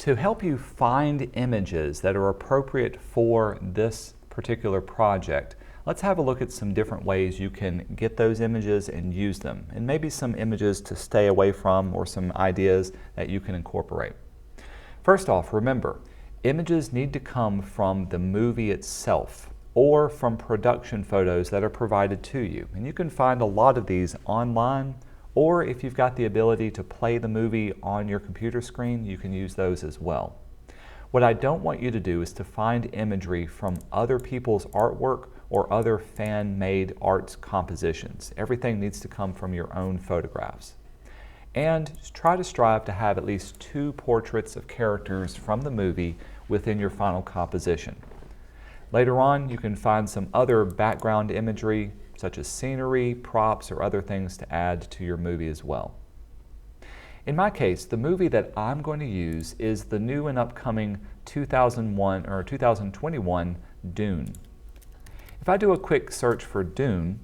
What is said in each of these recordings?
To help you find images that are appropriate for this particular project, let's have a look at some different ways you can get those images and use them, and maybe some images to stay away from or some ideas that you can incorporate. First off, remember, images need to come from the movie itself or from production photos that are provided to you. And you can find a lot of these online, or if you've got the ability to play the movie on your computer screen, you can use those as well. What I don't want you to do is to find imagery from other people's artwork or other fan-made art compositions. Everything needs to come from your own photographs. And try to strive to have at least 2 portraits of characters from the movie within your final composition. Later on, you can find some other background imagery, such as scenery, props, or other things to add to your movie as well. In my case, the movie that I'm going to use is the new and upcoming 2021 Dune. If I do a quick search for Dune,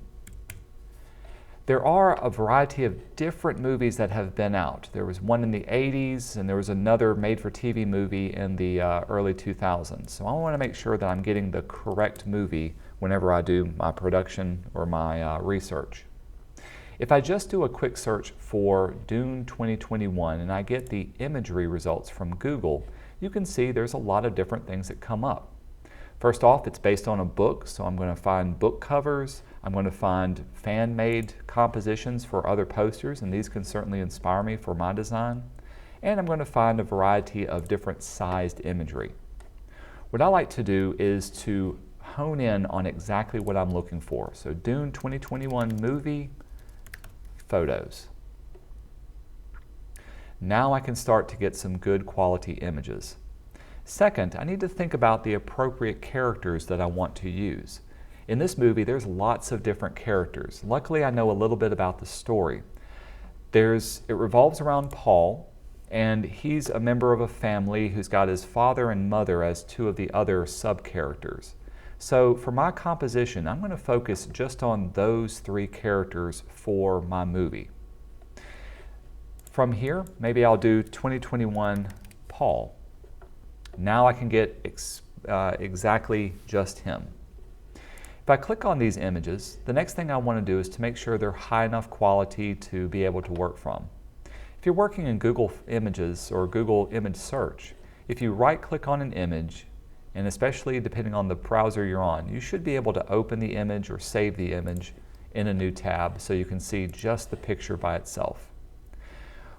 there are a variety of different movies that have been out. There was one in the 80s, and there was another made-for-TV movie in the early 2000s. So I want to make sure that I'm getting the correct movie whenever I do my production or my research. If I just do a quick search for Dune 2021 and I get the imagery results from Google, you can see there's a lot of different things that come up. First off, it's based on a book, so I'm going to find book covers. I'm going to find fan-made compositions for other posters, and these can certainly inspire me for my design. And I'm going to find a variety of different sized imagery. What I like to do is to hone in on exactly what I'm looking for. So Dune 2021 movie photos. Now I can start to get some good quality images. Second, I need to think about the appropriate characters that I want to use. In this movie, there's lots of different characters. Luckily, I know a little bit about the story. It revolves around Paul, and he's a member of a family who's got his father and mother as 2 of the other sub-characters. So for my composition, I'm going to focus just on those 3 characters for my movie. From here, maybe I'll do 2021 Paul. Now I can get exactly just him. If I click on these images, the next thing I want to do is to make sure they're high enough quality to be able to work from. If you're working in Google Images or Google Image Search, if you right-click on an image, and especially depending on the browser you're on, you should be able to open the image or save the image in a new tab so you can see just the picture by itself.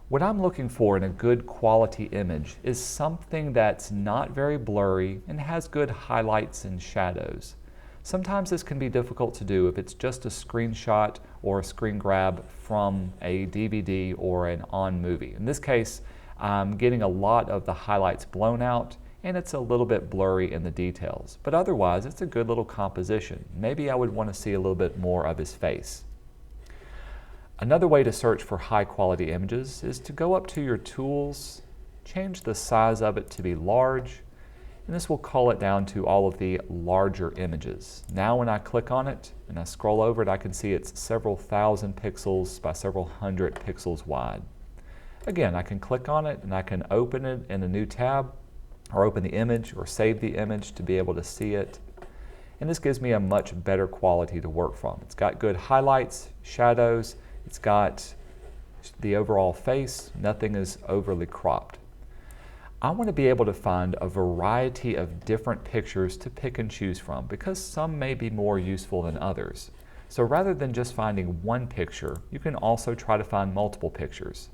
What I'm looking for in a good quality image is something that's not very blurry and has good highlights and shadows. Sometimes this can be difficult to do if it's just a screenshot or a screen grab from a DVD or an on movie. In this case, I'm getting a lot of the highlights blown out and it's a little bit blurry in the details. But otherwise, it's a good little composition. Maybe I would want to see a little bit more of his face. Another way to search for high quality images is to go up to your tools, change the size of it to be large, and this will call it down to all of the larger images. Now when I click on it and I scroll over it, I can see it's several thousand pixels by several hundred pixels wide. Again, I can click on it and I can open it in a new tab, or open the image or save the image to be able to see it. And this gives me a much better quality to work from. It's got good highlights, shadows, it's got the overall face, nothing is overly cropped. I want to be able to find a variety of different pictures to pick and choose from because some may be more useful than others. So rather than just finding one picture, you can also try to find multiple pictures.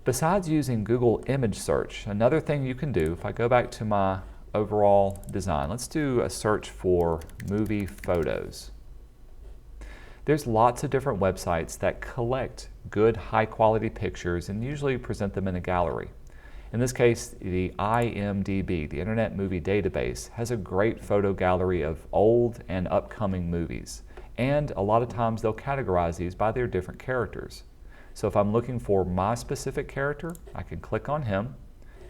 Besides using Google Image Search, another thing you can do, if I go back to my overall design, let's do a search for movie photos. There's lots of different websites that collect good high quality pictures and usually present them in a gallery. In this case, the IMDb, the Internet Movie Database, has a great photo gallery of old and upcoming movies. And a lot of times they'll categorize these by their different characters. So if I'm looking for my specific character, I can click on him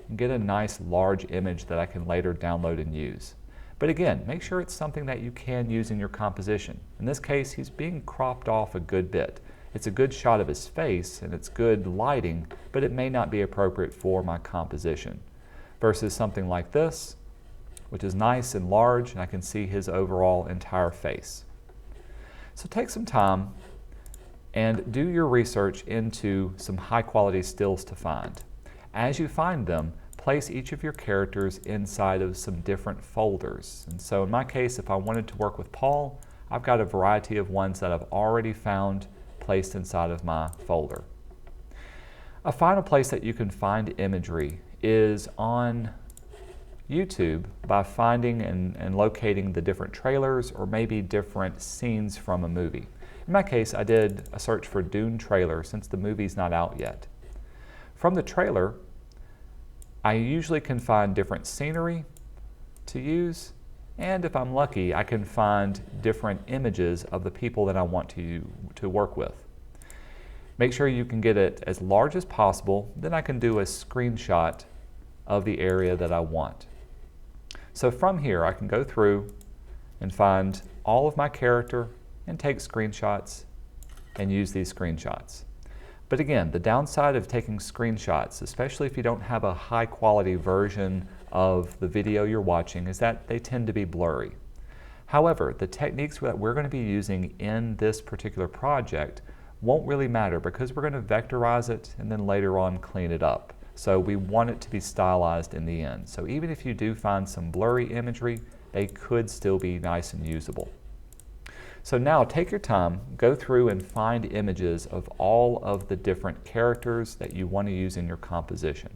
and get a nice large image that I can later download and use. But again, make sure it's something that you can use in your composition. In this case, he's being cropped off a good bit. It's a good shot of his face and it's good lighting, but it may not be appropriate for my composition. Versus something like this, which is nice and large, and I can see his overall entire face. So take some time and do your research into some high quality stills to find. As you find them, place each of your characters inside of some different folders. And so in my case, if I wanted to work with Paul, I've got a variety of ones that I've already found placed inside of my folder. A final place that you can find imagery is on YouTube by finding and locating the different trailers or maybe different scenes from a movie. In my case, I did a search for Dune trailer since the movie's not out yet. From the trailer, I usually can find different scenery to use, and if I'm lucky, I can find different images of the people that I want to work with. Make sure you can get it as large as possible, then I can do a screenshot of the area that I want. So from here, I can go through and find all of my character and take screenshots and use these screenshots. But again, the downside of taking screenshots, especially if you don't have a high quality version of the video you're watching, is that they tend to be blurry. However, the techniques that we're going to be using in this particular project won't really matter because we're going to vectorize it and then later on clean it up. So we want it to be stylized in the end. So even if you do find some blurry imagery, they could still be nice and usable. So now take your time, go through and find images of all of the different characters that you want to use in your composition.